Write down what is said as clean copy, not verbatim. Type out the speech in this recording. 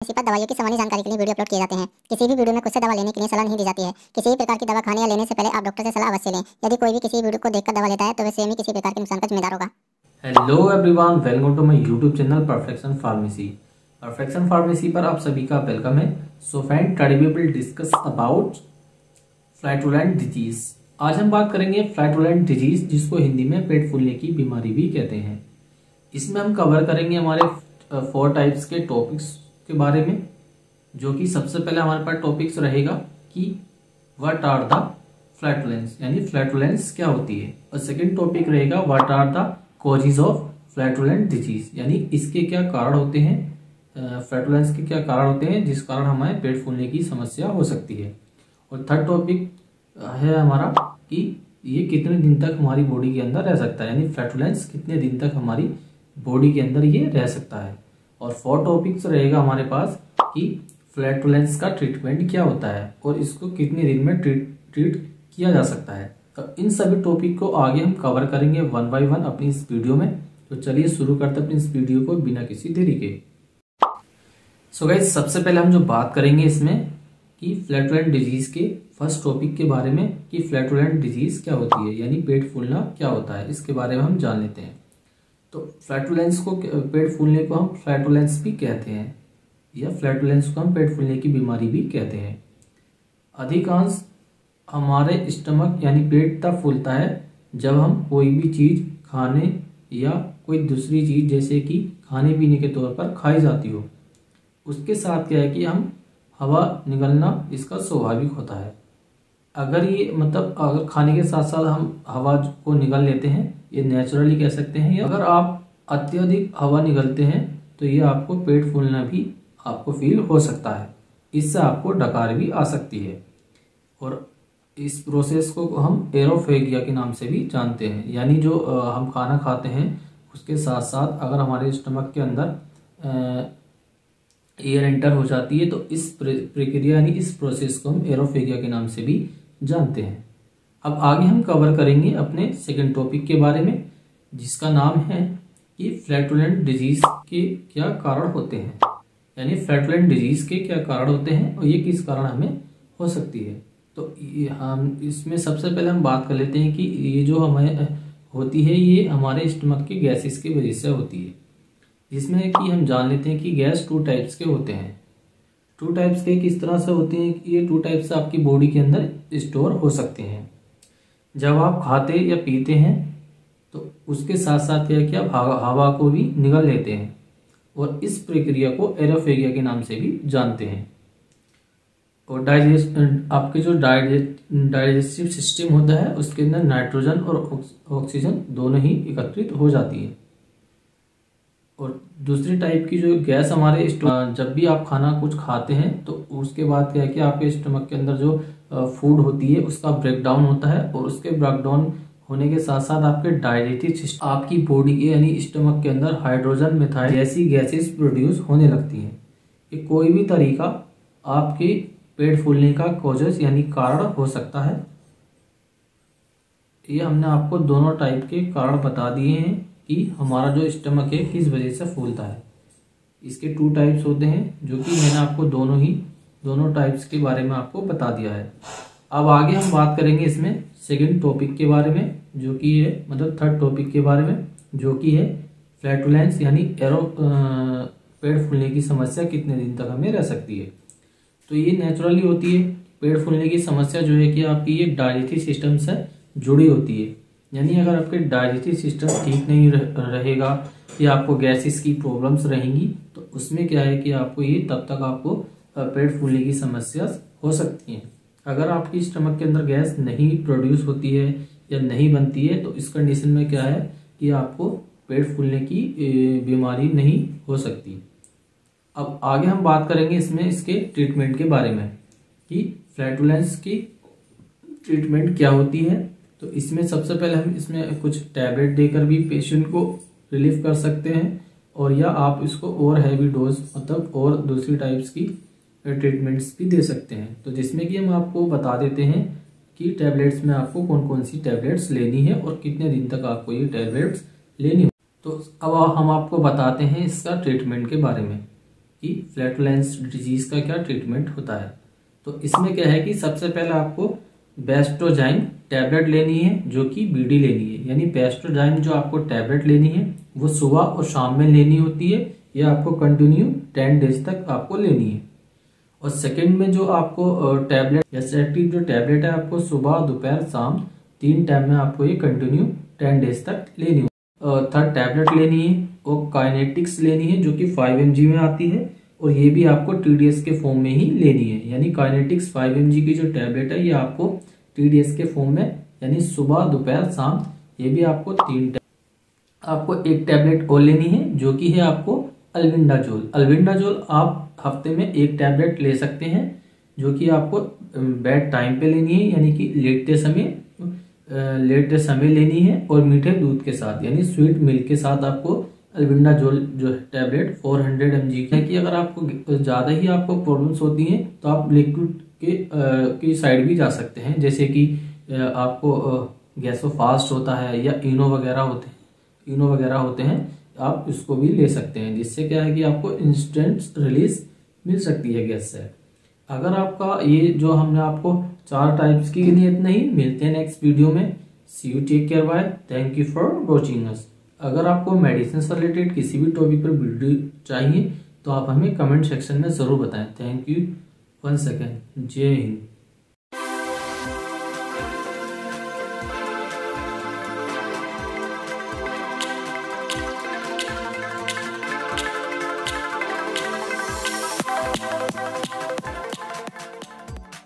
Pharmacy पर दवाइयों की सामान्य जानकारी के लिए वीडियो अपलोड किए जाते हैं। किसी भी वीडियो में खुद से दवा लेने के लिए सलाह नहीं दी जाती है। किसी भी प्रकार की दवा खाने या लेने से पहले आप डॉक्टर से सलाह अवश्य लें। यदि कोई भी किसी वीडियो को देखकर दवा लेता है तो वह स्वयं ही किसी प्रकार के नुकसान का जिम्मेदार होगा। Hello everyone, welcome to my YouTube channel perfection pharmacy. Perfection pharmacy पर आप सभी का वेलकम है। So friend, today we will discuss about flatulent disease. आज हम बात करेंगे फ्लैटुलेंट डिजीज, जिसको हिंदी में पेट फूलने की बीमारी भी कहते हैं। इसमें हम कवर करेंगे हमारे 4 टाइप्स के टॉपिक्स के बारे में, जो कि सबसे पहले हमारे पास टॉपिक्स रहेगा कि व्हाट आर द फ्लैटुलेंस, यानी फ्लैटुलेंस क्या होती है। और सेकंड टॉपिक रहेगा what are the causes of flatulent disease, यानी इसके क्या कारण होते हैं, फ्लैटुलेंस के क्या कारण होते हैं जिस कारण हमें पेट फूलने की समस्या हो सकती है। और थर्ड टॉपिक है हमारा कि ये कितने दिन तक हमारी बॉडी के अंदर रह सकता है, यानी फ्लैटुलेंस कितने दिन तक हमारी बॉडी के अंदर ये रह सकता है। और 4 टॉपिक्स रहेगा हमारे पास कि फ्लैटुलेंस का ट्रीटमेंट क्या होता है और इसको कितने दिन में ट्रीट किया जा सकता है। तो इन सभी टॉपिक को आगे हम कवर करेंगे 1 बाय 1 अपनी इस वीडियो में। तो चलिए शुरू करते हैं अपनी इस वीडियो को बिना किसी देरी के। सो गाइस, सबसे पहले हम जो बात करेंगे इसमें कि फ्लैटुलेंट डिजीज के फर्स्ट टॉपिक के बारे में कि फ्लैटुलेंट डिजीज क्या होती है, यानी पेट फूलना क्या होता है, इसके बारे में हम जान लेते हैं। तो फ्लैटुलेंस को, पेट फूलने को हम फ्लैटुलेंस भी कहते हैं, या फ्लैटुलेंस को हम पेट फूलने की बीमारी भी कहते हैं। अधिकांश हमारे स्टमक यानी पेट तब फूलता है जब हम कोई भी चीज खाने या कोई दूसरी चीज जैसे कि खाने पीने के तौर पर खाई जाती हो, उसके साथ क्या है कि हम हवा निकलना इसका स्वाभाविक होता है। अगर ये मतलब अगर खाने के साथ साथ हम हवा को निकल लेते हैं, ये नेचुरली कह सकते हैं, या अगर आप अत्यधिक हवा निकलते हैं तो ये आपको पेट फूलना भी आपको फील हो सकता है। इससे आपको डकार भी आ सकती है। और इस प्रोसेस को हम एरोफेगिया के नाम से भी जानते हैं, यानी जो हम खाना खाते हैं उसके साथ साथ अगर हमारे स्टमक के अंदर एयर एंटर हो जाती है तो इस प्रक्रिया यानी इस प्रोसेस को हम एरोफेगिया के नाम से भी जानते हैं। अब आगे हम कवर करेंगे अपने सेकंड टॉपिक के बारे में, जिसका नाम है कि फ्लैटुलेंट डिजीज के क्या कारण होते हैं, यानी फ्लैटुलेंट डिजीज के क्या कारण होते हैं और ये किस कारण हमें हो सकती है। तो हम इसमें सबसे पहले हम बात कर लेते हैं कि ये जो हमें होती है ये हमारे स्टमक के गैसेस की वजह से होती है, जिसमें कि हम जान लेते हैं कि गैस 2 टाइप्स के होते हैं। 2 टाइप्स के किस तरह से होते हैं कि ये 2 टाइप्स आपकी बॉडी के अंदर स्टोर हो सकते हैं। जब आप खाते या पीते हैं तो उसके साथ साथ क्या है कि आप हवा को भी निगल लेते हैं, और इस प्रक्रिया को एरोफेगिया के नाम से भी जानते हैं। और आपके जो डाइजेस्टिव सिस्टम होता है उसके अंदर नाइट्रोजन और ऑक्सीजन दोनों ही एकत्रित हो जाती है। और दूसरी टाइप की जो गैस हमारे जब भी आप खाना कुछ खाते हैं तो उसके बाद क्या है कि आपके स्टमक के अंदर जो फूड होती है उसका ब्रेकडाउन होता है, और उसके ब्रेकडाउन होने के साथ साथ आपके डाइजेस्टिव सिस्टम, आपकी बॉडी के यानी स्टमक के अंदर हाइड्रोजन मिथाइल जैसी गैसेस प्रोड्यूस होने लगती हैं। ये कोई भी तरीका आपके पेट फूलने का कॉजेस यानी कारण हो सकता है। ये हमने आपको दोनों टाइप के कारण बता दिए हैं कि हमारा जो स्टमक है किस वजह से फूलता है। इसके 2 टाइप्स होते हैं, जो कि मैंने आपको दोनों टाइप्स के बारे में आपको बता दिया है। अब आगे हम बात करेंगे इसमें सेकंड टॉपिक के बारे में, जो कि है मतलब थर्ड टॉपिक के बारे में, जो कि है फ्लैटुलेंस, यानी पेट फूलने की समस्या कितने दिन तक हमें रह सकती है। तो ये नेचुरली होती है। पेट फूलने की समस्या जो है कि आपकी ये डाइजेस्टिव सिस्टम से जुड़ी होती है, यानी अगर आपके डाइजेस्टिव सिस्टम ठीक नहीं रहेगा या आपको गैसेस की प्रॉब्लम्स रहेंगी तो उसमें क्या है कि आपको ये तब तक आपको पेट फूलने की समस्या हो सकती है। अगर आपकी स्टमक के अंदर गैस नहीं प्रोड्यूस होती है या नहीं बनती है तो इस कंडीशन में क्या है कि आपको पेट फूलने की बीमारी नहीं हो सकती। अब आगे हम बात करेंगे इसमें इसके ट्रीटमेंट के बारे में कि फ्लैटुलेंस की ट्रीटमेंट क्या होती है। तो इसमें सबसे पहले हम इसमें कुछ टैबलेट देकर भी पेशेंट को रिलीफ कर सकते हैं, और या आप इसको और हैवी डोज मतलब और दूसरी टाइप्स की ट्रीटमेंट्स भी दे सकते हैं। तो जिसमें कि हम आपको बता देते हैं कि टैबलेट्स में आपको कौन कौन सी टैबलेट्स लेनी है और कितने दिन तक आपको ये टैबलेट्स लेनी हो। तो अब हम आपको बताते हैं इसका ट्रीटमेंट के बारे में। कि फ्लैटुलेंस डिजीज का क्या ट्रीटमेंट होता है। तो इसमें क्या है कि सबसे पहले आपको बेस्टोजाइम टैबलेट लेनी है, जो कि बीडी लेनी है। यानी बेस्टोजाइम जो आपको टैबलेट लेनी है वो सुबह और शाम में लेनी होती है। ये आपको कंटिन्यू 10 डेज तक आपको लेनी है। और सेकंड में जो आपको टैबलेट या सेटिव जो टैबलेट है आपको सुबह दोपहर शाम 3 टाइम में आपको ये कंटिन्यू 10 डेज तक लेनी हो। थर्ड टैबलेट लेनी है और काइनेटिक्स लेनी है, जो कि 5 mg में आती है, और ये भी आपको TDS के फॉर्म में ही लेनी है। यानी काइनेटिक्स 5 mg की जो टैबलेट है ये आपको TDS के फॉर्म में, यानी सुबह दोपहर शाम, ये भी आपको 3 आपको एक टैबलेट और लेनी है, जो कि है आपको अल्बेंडाजोल। अल्बेंडाजोल आप हफ्ते में 1 टैबलेट ले सकते हैं, जो कि आपको बेड टाइम पे लेनी है, यानी कि लेटते समय लेनी है, और मीठे दूध के साथ यानी स्वीट मिल्क के साथ आपको अल्बेंडाजोल जो टैबलेट 400 mg है। कि अगर आपको ज़्यादा ही आपको प्रॉब्लम्स होती हैं तो आप लिक्विड की साइड भी जा सकते हैं, जैसे कि आपको गैसोफास्ट होता है या इनो वगैरह होते हैं, आप इसको भी ले सकते हैं, जिससे क्या है कि आपको इंस्टेंट रिलीज मिल सकती है गैस से। अगर आपका ये जो हमने आपको 4 टाइप्स की गिनी, इतना ही। मिलते हैं नेक्स्ट वीडियो में। See you, take care, bye, thank you for watching us. अगर आपको मेडिसिन से रिलेटेड किसी भी टॉपिक पर वीडियो चाहिए तो आप हमें कमेंट सेक्शन में जरूर बताएं। Thank you, 1 second. जय हिंद।